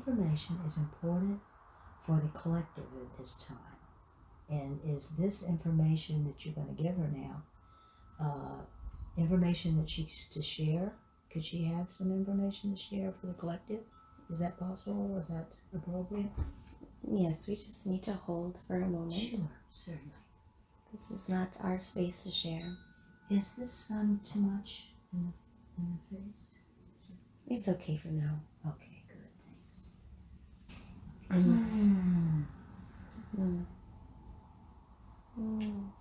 information is important for the collective at this time? And is this information that you're going to give her now information that she's to share? Could she have some information to share for the collective? Is that possible? Is that appropriate? Yes, we just need to hold for a moment. Sure, certainly. This is not our space to share. Is this sun too much in the face? It's okay for now. Okay, good, thanks.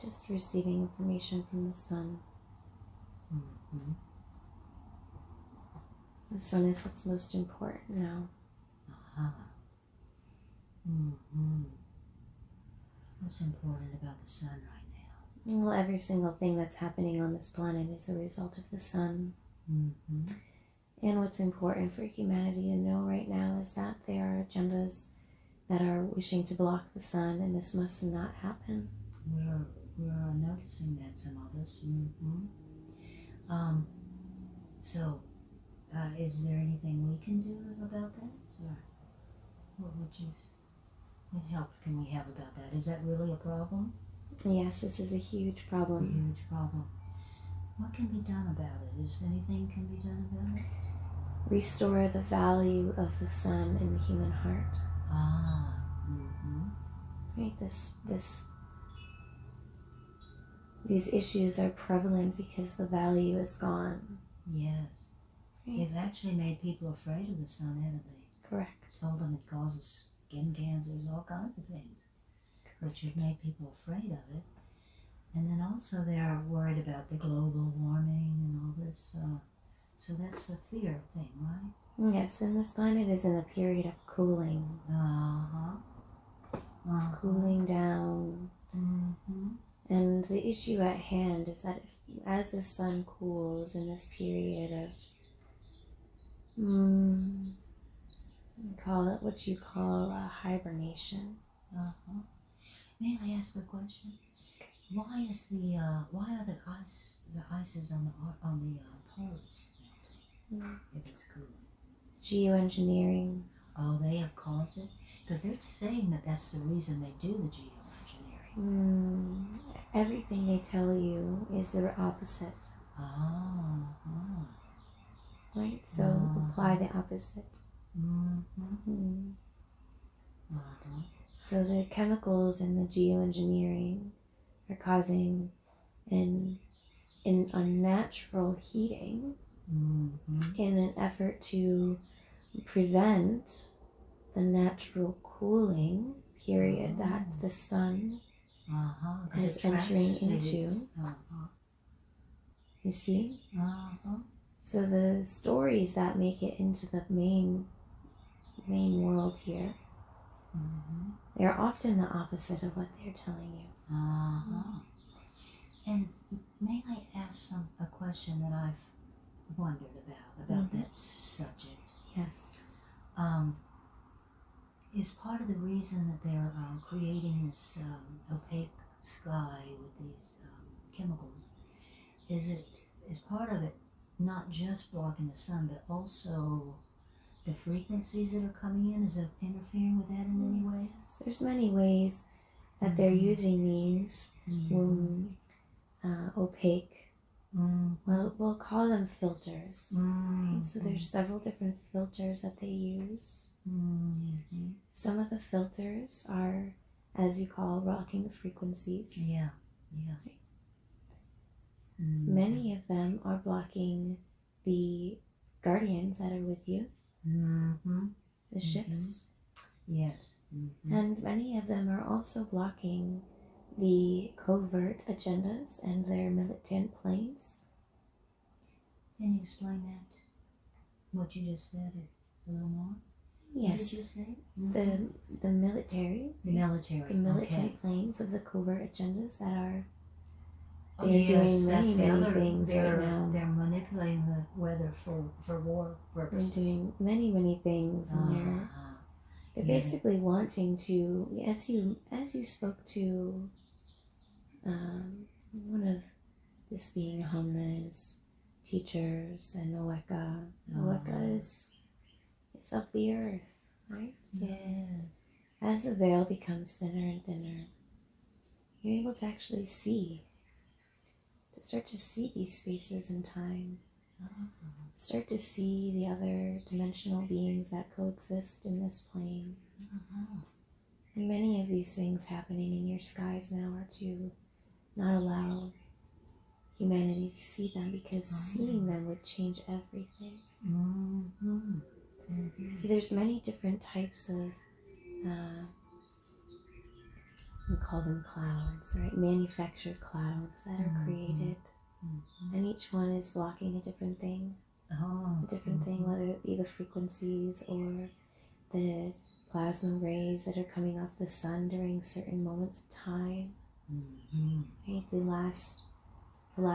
Just receiving information from the sun. Mm-hmm. The sun is what's most important now. Mm-hmm. What's important about the sun right now? Well, every single thing that's happening on this planet is a result of the sun. Mm-hmm. And what's important for humanity to know right now is that there are agendas that are wishing to block the sun, and this must not happen. We're noticing that, some of us. Mm-hmm. So, is there anything we can do about that? Or what help can we have about that? Is that really a problem? Yes, this is a huge problem. A huge problem. What can be done about it? Is anything can be done about it? Restore the value of the sun in the human heart. Right, these issues are prevalent because the value is gone. Yes. Right. They've actually made people afraid of the sun, haven't they? Correct. Told them it causes skin cancers, all kinds of things. But you've made people afraid of it. And then also they're worried about the global warming and all this. So that's a fear thing, right? Yes, and this planet is in a period of cooling. Cooling down. Mm-hmm. And the issue at hand is that as the sun cools in this period of, call it what you call a hibernation. May I ask a question? Why are the ices on the poles melting if it's cooling? Geoengineering. Oh, they have caused it? Because they're saying that that's the reason they do the geoengineering. Everything they tell you is their opposite. Right? So apply the opposite. So the chemicals and the geoengineering are causing an unnatural heating in an effort to prevent the natural cooling period that the sun is entering into. You see? So the stories that make it into the main world here, they're often the opposite of what they're telling you. And may I ask a question that I've wondered about that subject? Yes. Is part of the reason that they're creating this opaque sky with these chemicals, is part of it not just blocking the sun, but also the frequencies that are coming in? Is it interfering with that in any way? There's many ways that they're using these opaque, well, we'll call them filters. Right? So there's several different filters that they use. Some of the filters are, as you call, blocking the frequencies. Yeah. Right? Many of them are blocking the guardians that are with you, the ships. Yes. And many of them are also blocking the covert agendas and their militant planes. Can you explain that? What you just said a little more? Yes. What did you say? The military. The military. The militant planes of the covert agendas that are doing many things right now. They're manipulating the weather for war purposes. They're doing many things, and they're basically wanting to, as you spoke to one of this being Ahaumna's teachers and Oweka. Oweka is of the earth, right? So Yes. as the veil becomes thinner and thinner, you're able to actually start to see these spaces in time. Start to see the other dimensional beings that coexist in this plane. And many of these things happening in your skies now are to not allow humanity to see them, because seeing them would change everything. See, there's many different types of, we call them clouds, right? Manufactured clouds that are created. And each one is blocking a different thing. A different thing, whether it be the frequencies or the plasma rays that are coming off the sun during certain moments of time. Right? The last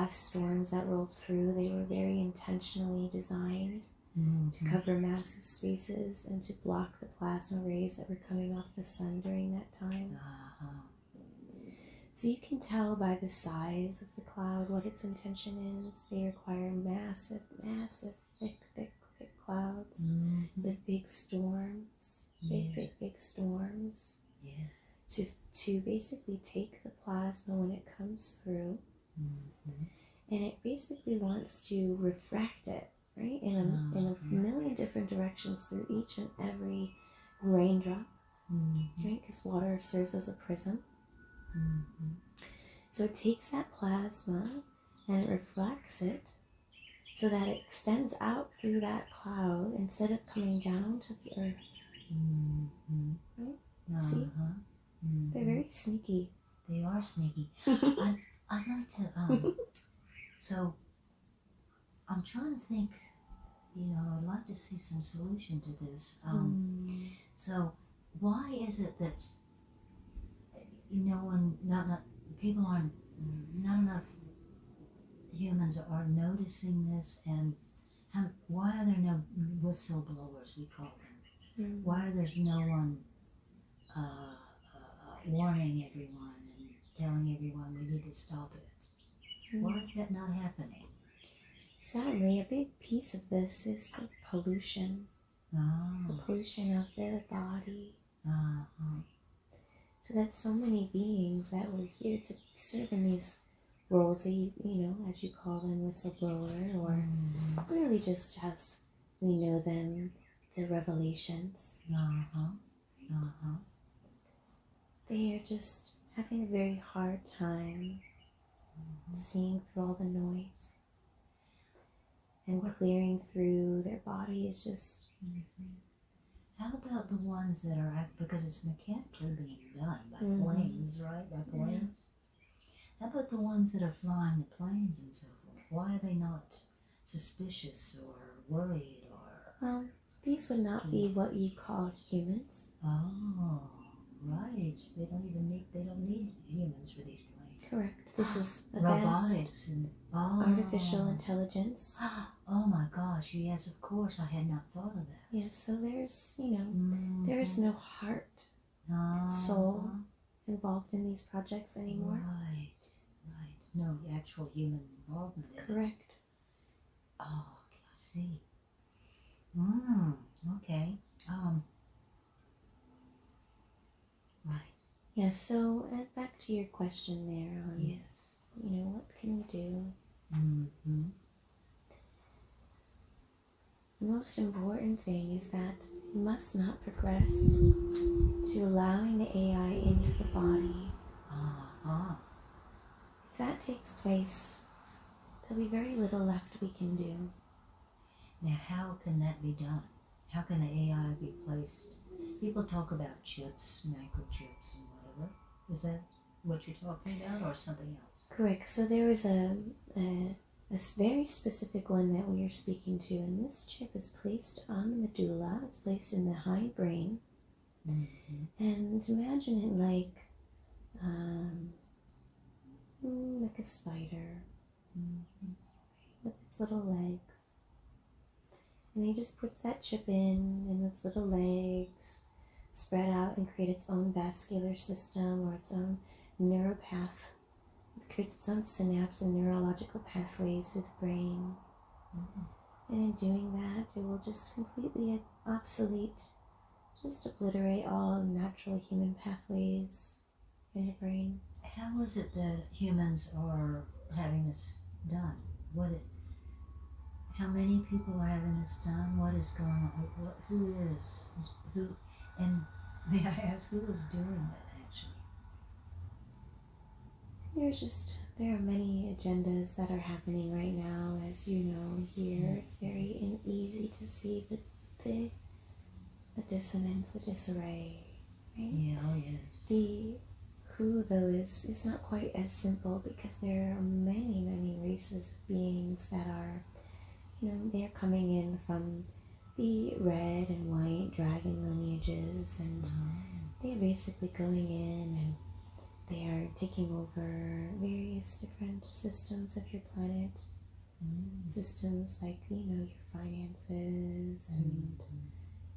storms that rolled through, they were very intentionally designed to cover massive spaces and to block the plasma rays that were coming off the sun during that time. So you can tell by the size of the cloud what its intention is. They require massive, massive, thick clouds with big storms, big storms, to basically take the plasma when it comes through, and it basically wants to refract it, right, in a million different directions through each and every raindrop, right, because water serves as a prism. So it takes that plasma and it reflects it so that it extends out through that cloud instead of coming down to the earth. Right? See? They're very sneaky. They are sneaky. I'd like to, so I'm trying to think, I'd like to see some solution to this. So why is it that, when not enough humans are noticing this, and why are there no whistleblowers, we call them? Why there's no one warning everyone and telling everyone we need to stop it? Why is that not happening? Sadly, a big piece of this is the pollution. The pollution of the body. So that so many beings that were here to serve in these roles, as you call them, whistleblower, or really just as we know them, the revelations. They are just having a very hard time seeing through all the noise, and clearing through their body is just... How about the ones that are, because it's mechanically being done by planes, right? By planes? How about the ones that are flying the planes and so forth? Why are they not suspicious or worried or... these would not be what you call humans. Oh, right. They don't need humans for these planes. Correct. This is robotics and artificial intelligence. Oh my gosh, yes, of course, I had not thought of that. Yes, so there's, there is no heart and soul involved in these projects anymore. Right. No actual human involvement in it. Correct. Oh, I see. Okay. Right. Yeah, so back to your question there on, yes. What can we do? The most important thing is that you must not progress to allowing the AI into the body. If that takes place, there'll be very little left we can do. Now, how can that be done? How can the AI be placed? People talk about chips, microchips, and whatever. Is that what you're talking about, or something else? Correct. So there is a very specific one that we are speaking to, and this chip is placed on the medulla. It's placed in the hindbrain, and imagine it like a spider with its little legs, and he just puts that chip in, and its little legs spread out and create its own vascular system or its own neuropath. It creates its own synapse and neurological pathways through the brain. And in doing that, it will just completely obsolete just obliterate all natural human pathways in your brain. How is it that humans are having this done? How many people are having this done? What is going on? Who? And may I ask who is doing it actually? There are many agendas that are happening right now, as you know. Here, it's very easy to see the dissonance, the disarray, right? Yeah, oh yes. The who, though, is not quite as simple, because there are many races of beings that are, they're coming in from the red and white dragon lineages, and they're basically going in and they are taking over various different systems of your planet. Systems like, your finances and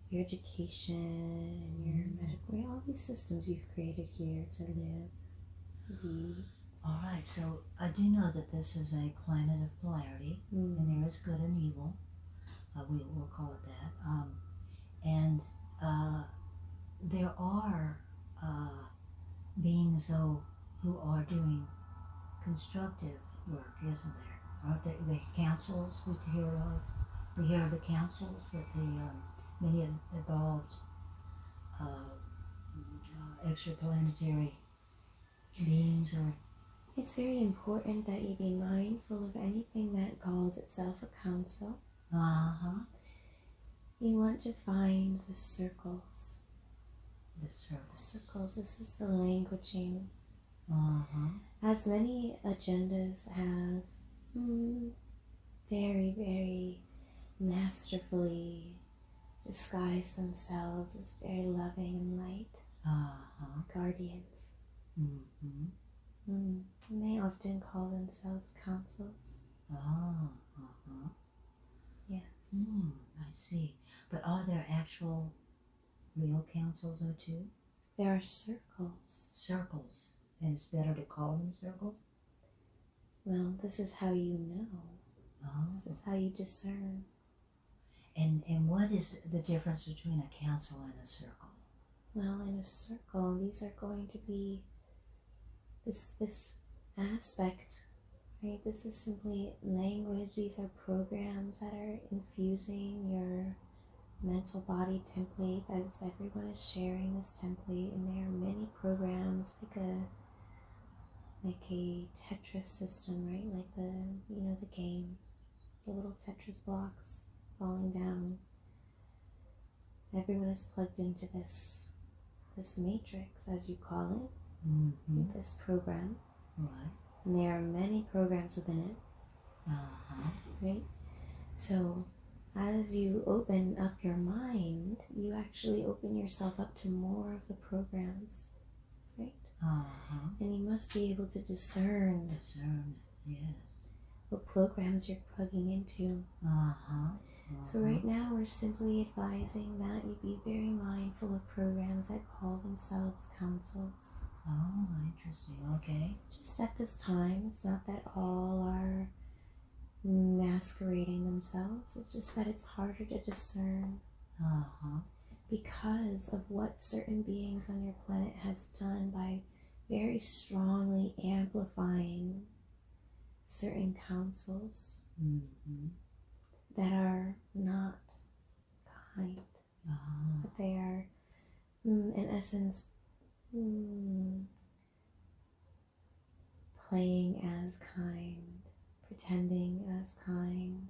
your education and your medical, all these systems you've created here to live. All right, so I do know that this is a planet of polarity, and there is good and evil. We'll call it that. And there are beings, though, who are doing constructive work, isn't there? Aren't there the councils we hear of? We hear of the councils that many evolved extraplanetary beings are. It's very important that you be mindful of anything that calls itself a council. You want to find the circles. The circles. This is the languaging. As many agendas have very masterfully disguised themselves as very loving and light guardians. And they often call themselves councils. Yes. I see. But are there actual real councils, though, too? There are circles. Circles. And it's better to call them circles? Well, this is how you know. This is how you discern. And what is the difference between a council and a circle? Well, in a circle, these are going to be this aspect, right? This is simply language. These are programs that are infusing your mental body template. As everyone is sharing this template, and there are many programs like a Tetris system, right? Like the game, the little Tetris blocks falling down. Everyone is plugged into this matrix, as you call it, this program. Right. And there are many programs within it. Right? So as you open up your mind, you actually open yourself up to more of the programs, right? And you must be able to discern. Discern, yes. What programs you're plugging into. So right now we're simply advising that you be very mindful of programs that call themselves councils. Oh, interesting. Okay. Just at this time, it's not that all are masquerading themselves. It's just that it's harder to discern because of what certain beings on your planet has done by very strongly amplifying certain councils that are not kind, but they are in essence playing as kind, pretending as kind,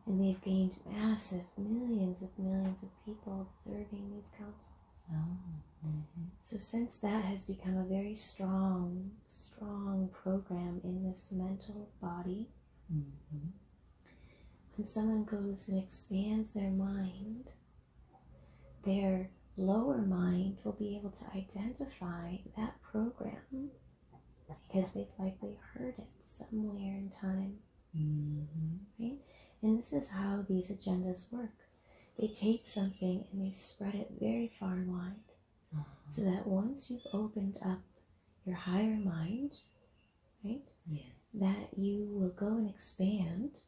and they've gained massive millions of people observing these councils. So since that has become a very strong program in this mental body, when someone goes and expands their mind, their lower mind will be able to identify that program because they've likely heard it somewhere in time. Right? And this is how these agendas work. They take something and they spread it very far and wide, so that once you've opened up your higher mind, right? Yes. That you will go and expand,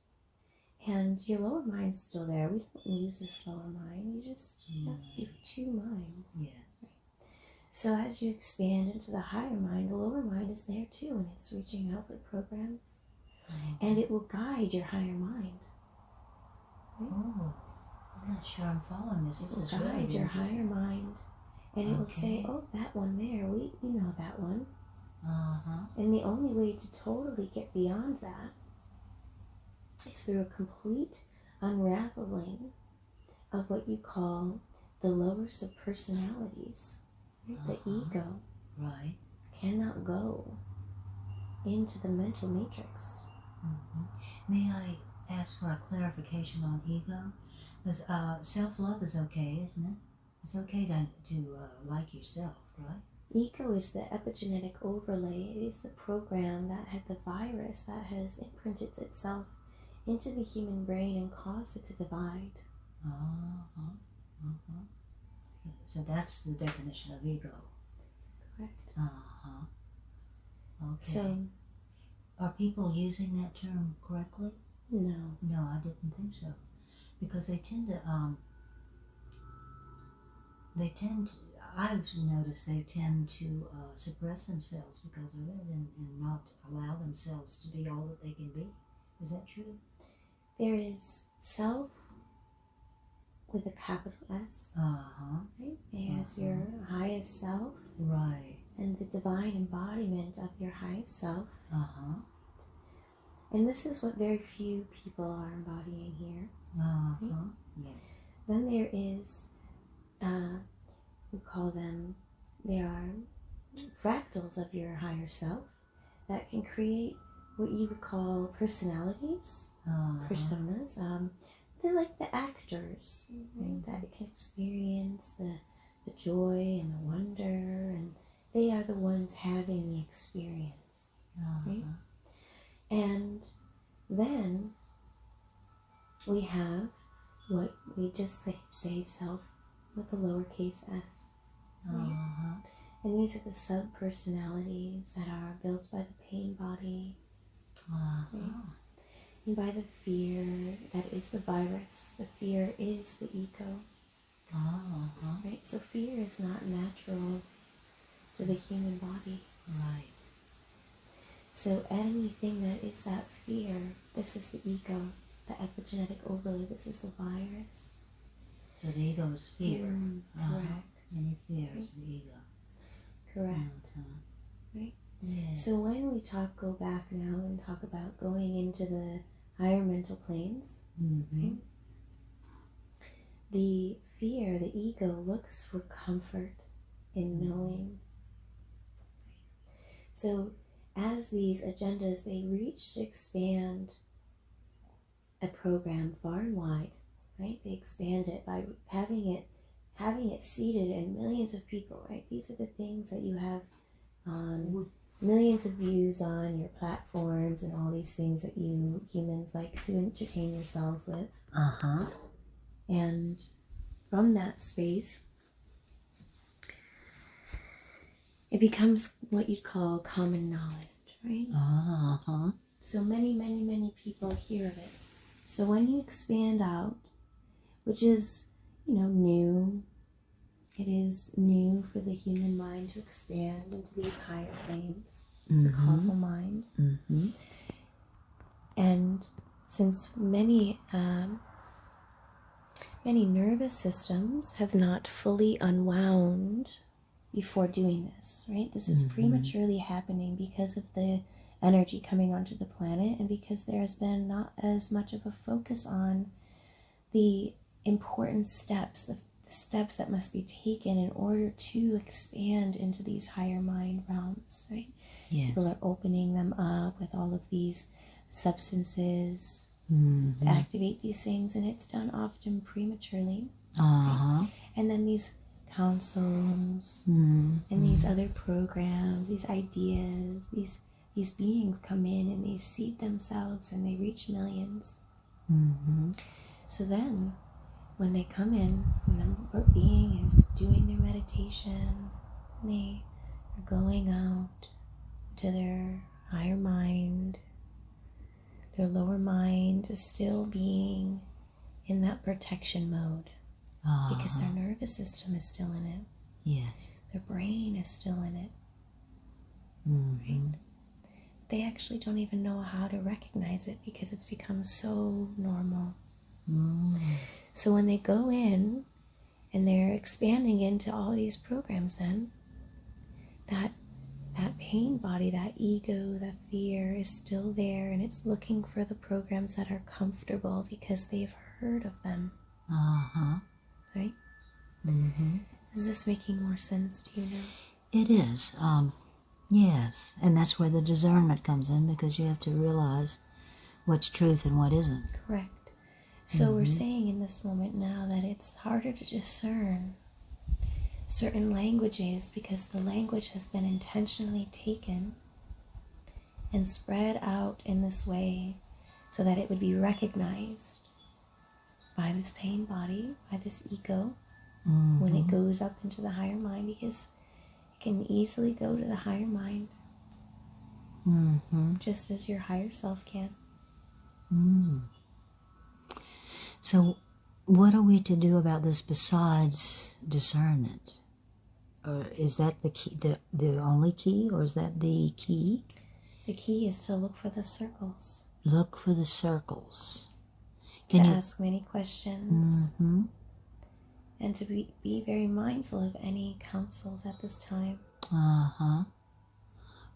And your lower mind's still there. We don't use this lower mind. You just have two minds. Yes. So as you expand into the higher mind, the lower mind is there too, and it's reaching out for programs. And it will guide your higher mind. Right? Oh, I'm not sure I'm following this. This is It will really guide your interesting. higher mind. And it will say, oh, that one there, we know that one. And the only way to totally get beyond that is through a complete unraveling of what you call the lower subpersonalities. Right? The ego cannot go into the mental matrix. May I ask for a clarification on ego? Because self-love is okay, isn't it? It's okay to like yourself, right? Ego is the epigenetic overlay. It is the program that had the virus that has imprinted itself into the human brain and caused it to divide. So that's the definition of ego. Correct. Okay. So, are people using that term correctly? No. No, I didn't think so. Because they tend to, I've noticed they tend to suppress themselves because of it and not allow themselves to be all that they can be. Is that true? There is self with a capital S. Right? There's your highest self. Right. And the divine embodiment of your highest self. And this is what very few people are embodying here. Right? Yes. Then there is, we call them, they are fractals of your higher self that can create what you would call personalities, personas. They're like the actors, right? That can experience the joy and the wonder, and they are the ones having the experience, right? And then we have what we just say self with the lowercase s. Right? And these are the sub-personalities that are built by the pain body, right? And by the fear that is the virus. The fear is the ego. Right? So fear is not natural to the human body. Right. So anything that is that fear, this is the ego, the epigenetic overlay, this is the virus. So the ego is fear. Correct. Any fear is the ego. Correct. Right? Yes. So when we go back now and talk about going into the higher mental planes, right? The fear, the ego, looks for comfort in knowing. So as these agendas, they reach to expand a program far and wide, right? They expand it by having it seated in millions of people, right? These are the things that you have on millions of views on your platforms and all these things that you humans like to entertain yourselves with. And from that space, it becomes what you'd call common knowledge, right? So many, many, many people hear of it. So when you expand out, which is, new, it is new for the human mind to expand into these higher planes, the causal mind. And since many nervous systems have not fully unwound before doing this, right? This is prematurely happening because of the energy coming onto the planet and because there has been not as much of a focus on the important steps, the steps that must be taken in order to expand into these higher mind realms, right? Yes. People are opening them up with all of these substances to activate these things, and it's done often prematurely. Right? And then these councils and these other programs, these ideas, these beings come in and they seed themselves and they reach millions. So then when they come in, the being is doing their meditation, they are going out to their higher mind, Their lower mind is still being in that protection mode because their nervous system is still in it. Yes. Their brain is still in it. Mm-hmm. Right? They actually don't even know how to recognize it because it's become so normal. So when they go in and they're expanding into all these programs, then that pain body, that ego, that fear is still there, and it's looking for the programs that are comfortable because they've heard of them. Right? Is this making more sense to you now? It is. Yes. And that's where the discernment comes in, because you have to realize what's truth and what isn't. Correct. So we're saying in this moment now that it's harder to discern certain languages because the language has been intentionally taken and spread out in this way so that it would be recognized by this pain body, by this ego, when it goes up into the higher mind, because it can easily go to the higher mind, just as your higher self can. So what are we to do about this besides discernment? Is that the key, the only key, or is that the key? The key is to look for the circles. Look for the circles. To ask many questions. And to be very mindful of any counsels at this time.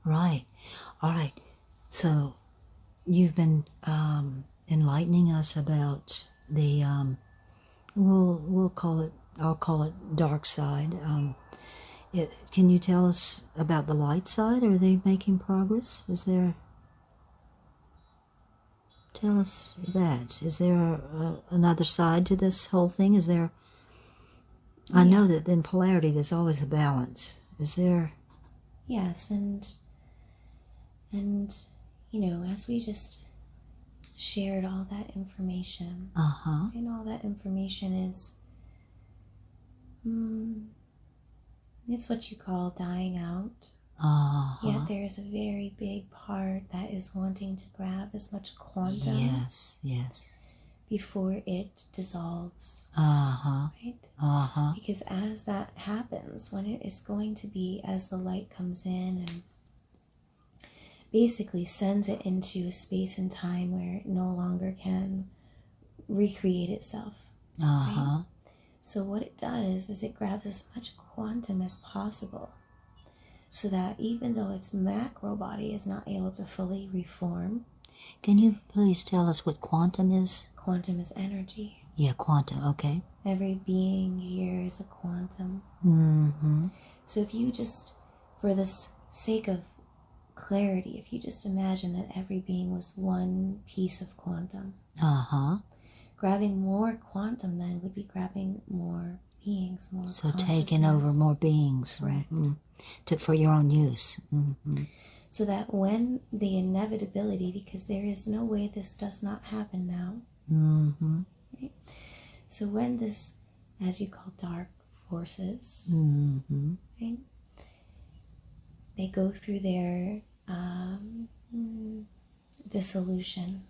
Right. All right. So you've been enlightening us about the I'll call it dark side. Can you tell us about the light side? Are they making progress? Tell us that. Is there another side to this whole thing? Is there? I know that in polarity there's always a balance. Is there? Yes, and you know, as we just shared all that information, and all that information is, it's what you call dying out. Yet there is a very big part that is wanting to grab as much quantum. Yes. Before it dissolves. Right? Because as that happens, when it is going to be, as the light comes in and basically sends it into a space and time where it no longer can recreate itself. Right? So what it does is it grabs as much quantum as possible, so that even though its macro body is not able to fully reform. Can you please tell us what quantum is? Quantum is energy. Yeah, quantum, okay. Every being here is a quantum. So if you just, for the sake of clarity, if you just imagine that every being was one piece of quantum. Grabbing more quantum then would be grabbing more beings, more so taking over more beings. Correct. For your own use. So that when the inevitability, because there is no way this does not happen now. Right? So when this, as you call dark forces, right, they go through their dissolution.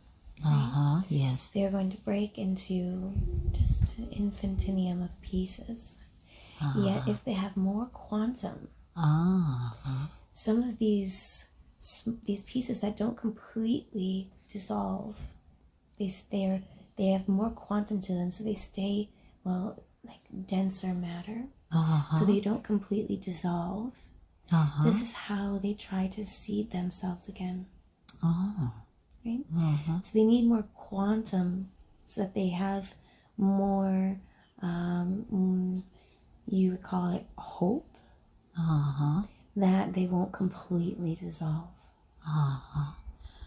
Right? Yes. They're going to break into just an infinitum of pieces. Yet if they have more quantum, some of these pieces that don't completely dissolve, they have more quantum to them, so they stay, well, like denser matter. So they don't completely dissolve. This is how they try to seed themselves again. Right? So they need more quantum so that they have more, you would call it hope, that they won't completely dissolve,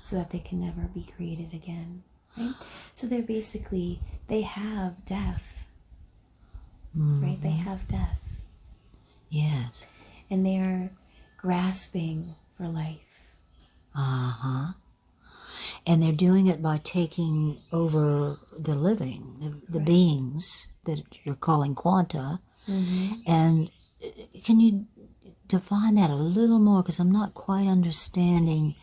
so that they can never be created again. Right? So they're basically, they have death, right? They have death. Yes. And they are grasping for life. And they're doing it by taking over the living, the beings that you're calling quanta. And can you define that a little more? Because I'm not quite understanding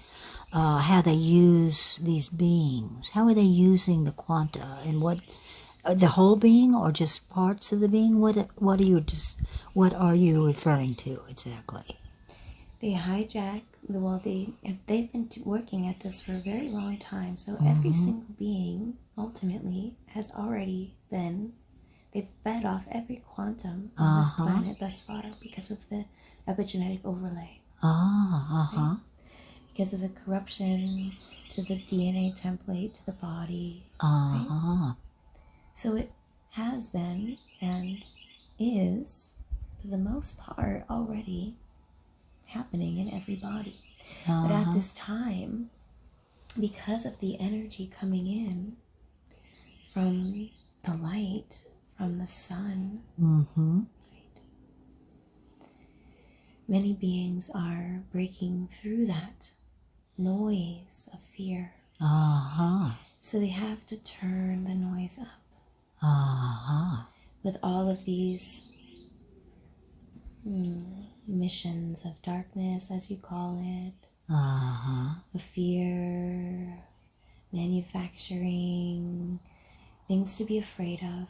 how they use these beings. How are they using the quanta, and what the whole being or just parts of the being? What are you referring to exactly? They hijack. Well, they've been working at this for a very long time. So every single being ultimately has already been. They've fed off every quantum on this planet thus far because of the epigenetic overlay. Right? Because of the corruption to the DNA template to the body. Right? So it has been and is, for the most part, already happening in every body. But at this time, because of the energy coming in from the light, from the sun, right, many beings are breaking through that noise of fear. So they have to turn the noise up. With all of these missions of darkness, as you call it, of fear, manufacturing, things to be afraid of,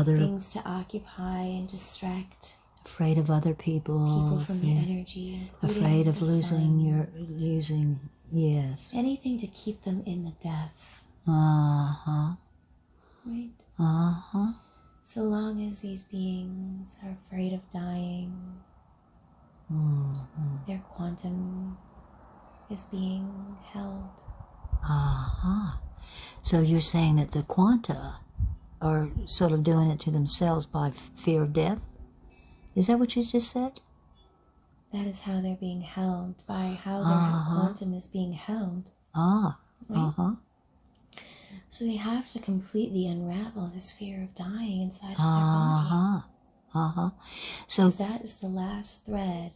things to occupy and distract. Afraid of other people from the energy, afraid of losing, yes. Anything to keep them in the death. Right? So long as these beings are afraid of dying, their quantum is being held. So you're saying that the quanta are sort of doing it to themselves by fear of death? Is that what you just said? That is how they're being held, by how their quantum is being held. Right? So they have to completely unravel this fear of dying inside of their body. So that is the last thread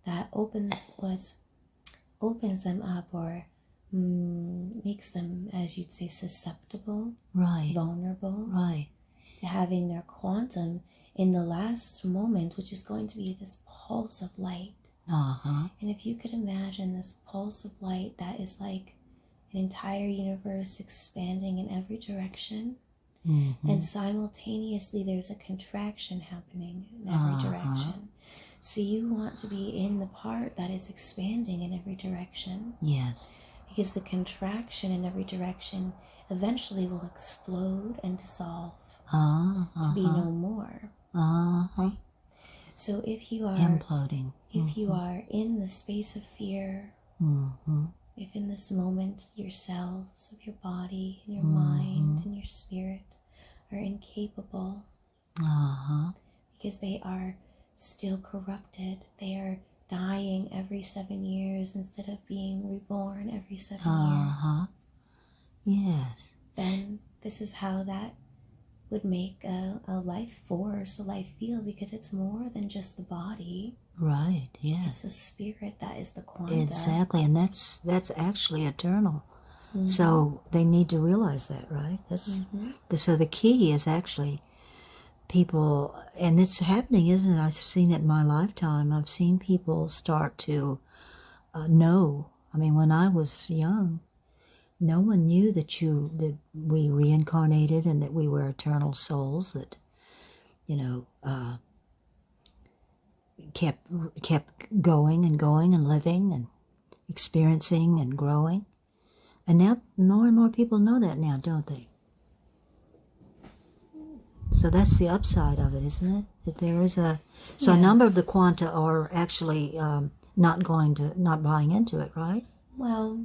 that opens them up, or makes them, as you'd say, susceptible, vulnerable, to having their quantum in the last moment, which is going to be this pulse of light. And if you could imagine this pulse of light that is like an entire universe expanding in every direction, and simultaneously there's a contraction happening in every direction. So you want to be in the part that is expanding in every direction. Yes. Because the contraction in every direction eventually will explode and dissolve to be no more. Right? So if you are imploding, if you are in the space of fear, if in this moment your cells of your body and your mind and your spirit are incapable, because they are still corrupted, they are dying every 7 years instead of being reborn every 7 years. Yes. Then this is how that would make a life force, a life field, because it's more than just the body. Right, yes. It's the spirit that is the quanta. Exactly, and that's actually eternal. So they need to realize that, right? So the key is actually people, and it's happening, isn't it? I've seen it in my lifetime. I've seen people start to know. I mean, when I was young, no one knew that we reincarnated and that we were eternal souls that, kept going and living and experiencing and growing. And now more and more people know that now, don't they? So that's the upside of it, isn't it? That there is a number of the quanta are actually not buying into it, right? Well,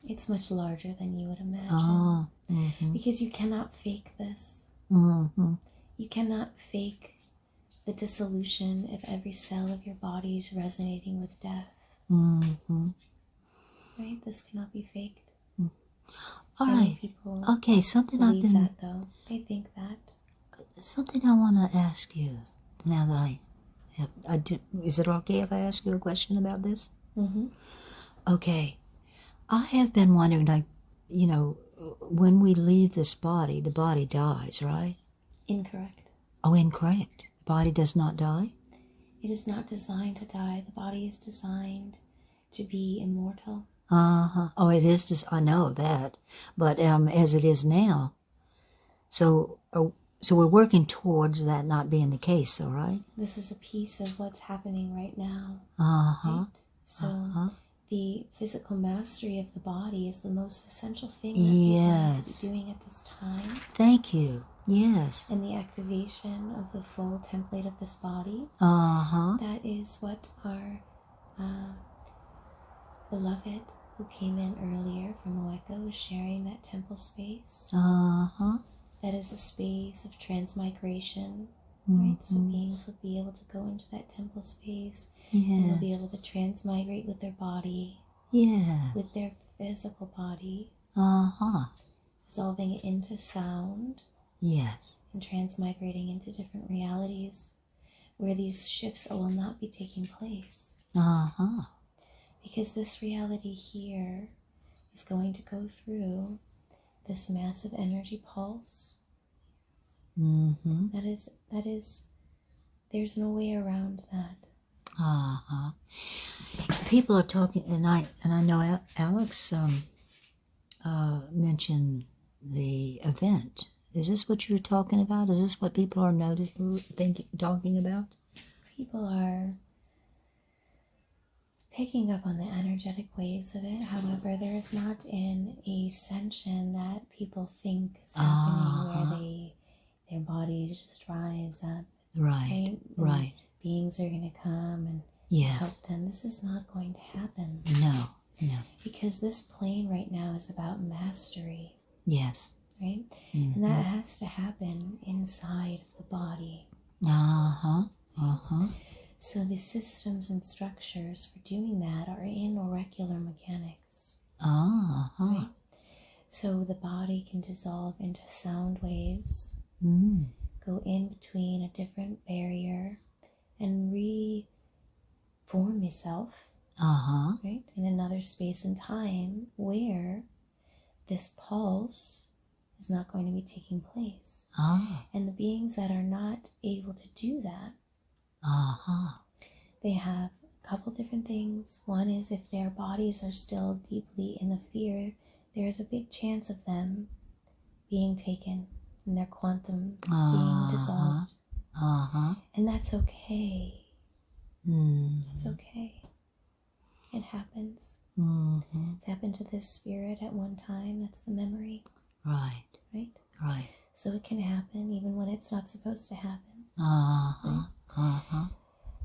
it's much larger than you would imagine. Because you cannot fake this. You cannot fake the dissolution of every cell of your body is resonating with death. Right? This cannot be faked. All Many right. people Something believe that, though. They think that. Something I want to ask you now that I do. Is it okay if I ask you a question about this? Okay. I have been wondering, like, when we leave this body, the body dies, right? Incorrect. Oh, incorrect. The body does not die? It is not designed to die. The body is designed to be immortal. Oh, it is just, I know that. But as it is now, so we're working towards that not being the case, all right? This is a piece of what's happening right now. Uh-huh. Right? So the physical mastery of the body is the most essential thing that people need to be doing at this time. Thank you. Yes. And the activation of the full template of this body. That is what our beloved who came in earlier from Oeka was sharing, that temple space. That is a space of transmigration. Right? So beings will be able to go into that temple space, and they'll be able to transmigrate with their body, with their physical body, dissolving it into sound, and transmigrating into different realities where these shifts will not be taking place. Because this reality here is going to go through this massive energy pulse. That is, there's no way around that. People are talking, and I know Alex mentioned the event. Is this what you're talking about? Is this what people are talking about? People are picking up on the energetic waves of it. However, there is not an ascension that people think is happening where their bodies just rise up. Right. Beings are going to come and help them. This is not going to happen. No. Because this plane right now is about mastery. Yes. Right? And that has to happen inside of the body. So the systems and structures for doing that are in auricular mechanics. Right? So the body can dissolve into sound waves, go in between a different barrier, and reform itself, right, in another space and time where this pulse is not going to be taking place. And the beings that are not able to do that, they have a couple different things. One is, if their bodies are still deeply in the fear, there is a big chance of them being taken and their quantum being dissolved. And that's okay. That's okay. It happens. It's happened to this spirit at one time. That's the memory. Right. So it can happen even when it's not supposed to happen. Right?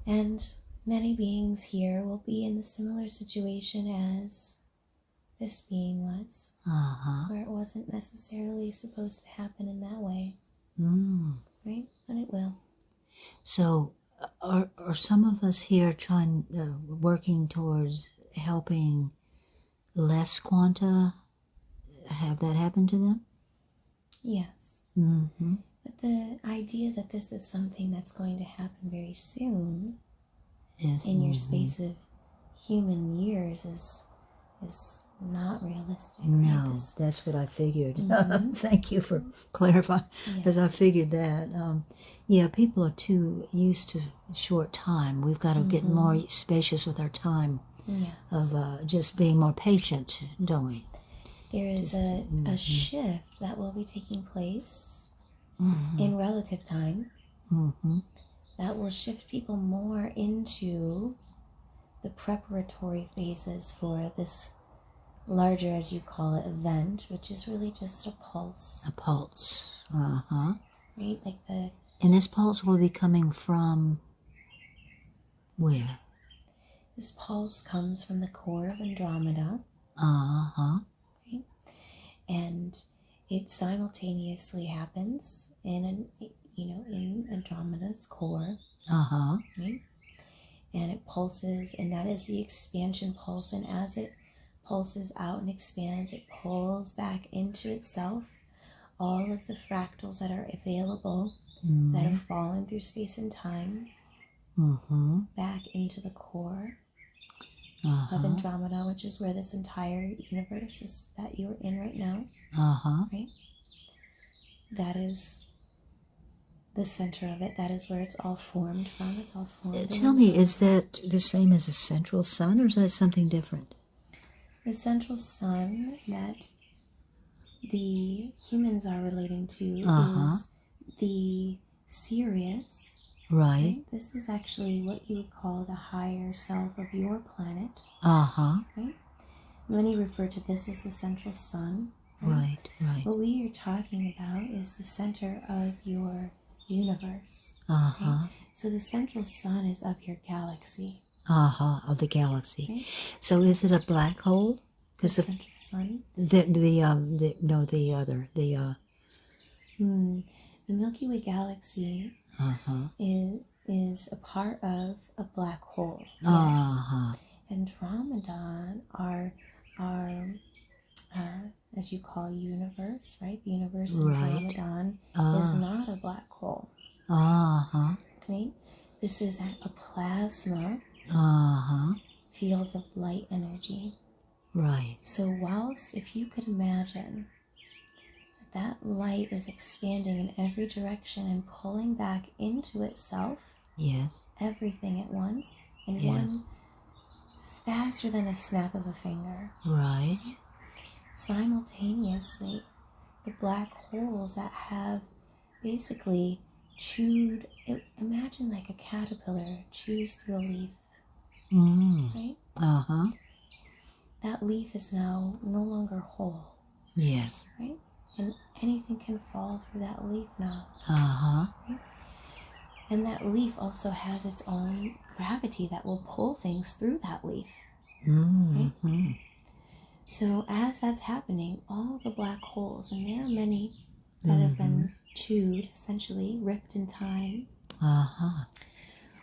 And many beings here will be in the similar situation as this being was, where it wasn't necessarily supposed to happen in that way. Right? But it will. So are some of us here working towards helping less quanta have that happen to them? Yes. But the idea that this is something that's going to happen very soon in your space of human years is not realistic. No, right? that's what I figured. Thank you for clarifying, because I figured that. People are too used to short time. We've got to get more spacious with our time of just being more patient, don't we? There is a shift that will be taking place in relative time that will shift people more into the preparatory phases for this larger, as you call it, event, which is really just a pulse. A pulse. Right? And this pulse will be coming from where? This pulse comes from the core of Andromeda. Right? And it simultaneously happens in Andromeda's core. Right? And it pulses, and that is the expansion pulse. And as it pulses out and expands, it pulls back into itself all of the fractals that are available that have fallen through space and time back into the core of Andromeda, which is where this entire universe is that you're in right now. Right? That is the center of it. That is where it's all formed from. It's all formed. Tell me, is that the same as a central sun, or is that something different? The central sun that the humans are relating to is the Sirius. Right. This is actually what you would call the higher self of your planet. Right? Many refer to this as the central sun. Right. What we are talking about is the center of your universe. Right? So the central sun is of your galaxy. Of the galaxy. Right? So is it a black hole? The central sun. The Milky Way galaxy is a part of a black hole. Yes. Andromeda are as you call universe, right? The universe Andromeda is not a black hole. Right? This is a plasma field of light energy. Right. So whilst, if you could imagine that light is expanding in every direction and pulling back into itself, yes, everything at once, in one faster than a snap of a finger. Right. Simultaneously, the black holes that have basically chewed, imagine like a caterpillar chews through a leaf. Right? That leaf is now no longer whole. Yes. Right? And anything can fall through that leaf now. Right? And that leaf also has its own gravity that will pull things through that leaf. Right? So as that's happening, all the black holes, and there are many that have been chewed, essentially ripped in time,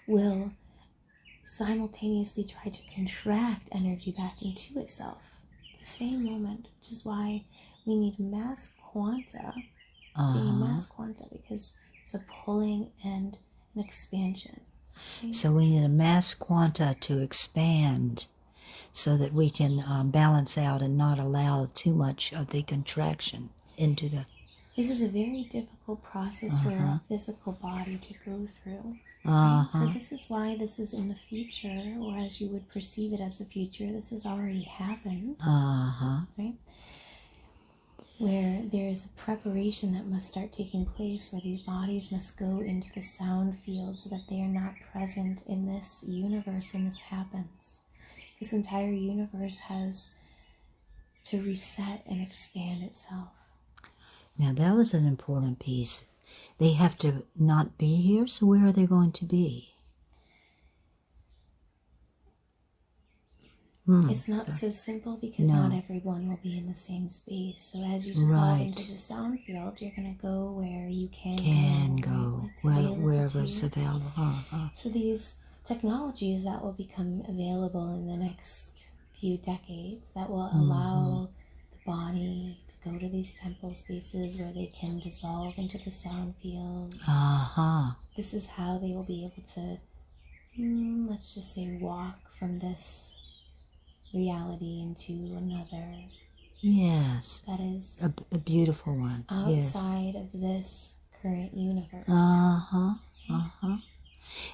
will simultaneously try to contract energy back into itself at the same moment, which is why we need mass quanta, mass quanta, because it's a pulling and an expansion. Okay? So we need a mass quanta to expand so that we can balance out and not allow too much of the contraction into the... This is a very difficult process for a physical body to go through. Right? So this is why this is in the future, or as you would perceive it as the future, this has already happened. Right? Where there is a preparation that must start taking place, where these bodies must go into the sound field so that they are not present in this universe when this happens. This entire universe has to reset and expand itself. Now that was an important piece. They have to not be here, so where are they going to be? It's not so simple because not everyone will be in the same space. So as you dissolve into the sound field, you're going to go where you can go. Wherever it's available. So these technologies that will become available in the next few decades that will allow the body to go to these temple spaces where they can dissolve into the sound fields. This is how they will be able to, let's just say, walk from this reality into another. Yes. That is a beautiful one. Outside of this current universe.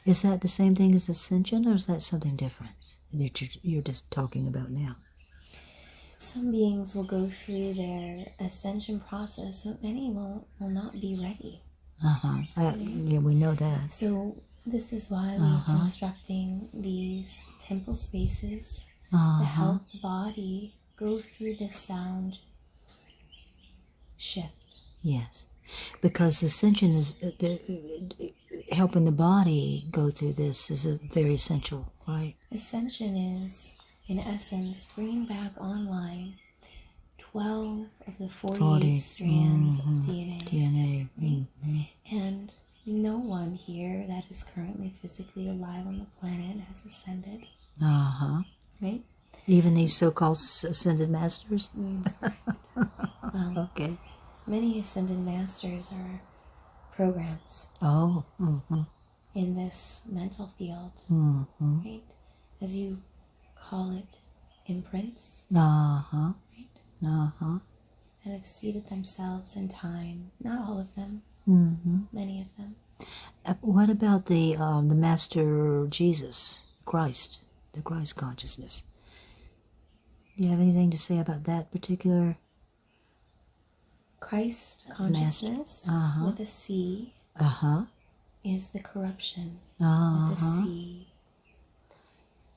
Is that the same thing as Ascension, or is that something different that you're just talking about now? Some beings will go through their ascension process, so many will not be ready. Yeah, we know that. So this is why we're constructing these temple spaces to help the body go through this sound shift. Yes, because Ascension is helping the body go through this is very essential, right? Ascension is, in essence, bringing back online 12 of the 48 strands of DNA. Right? And no one here that is currently physically alive on the planet has ascended. Right? Even these so-called ascended masters? Well, okay. Many ascended masters are programs. In this mental field. Right? As you call it, imprints. Right? That have seated themselves in time. Not all of them. Many of them. What about the Master Jesus, Christ, the Christ consciousness? Do you have anything to say about that particular Christ consciousness with a C is the corruption with a C.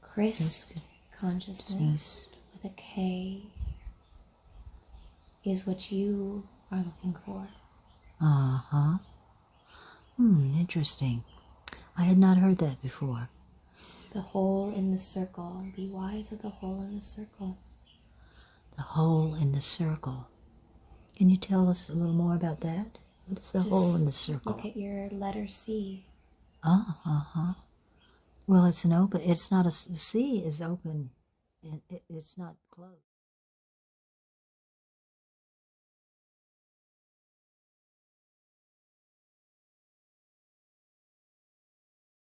Christ consciousness with a K is what you are looking for. Interesting. I had not heard that before. The hole in the circle. Be wise of the hole in the circle. The hole in the circle. Can you tell us a little more about that? What is the hole in the circle? Look at your letter C. Well, it's an open. It's not a. The C is open. It's not closed.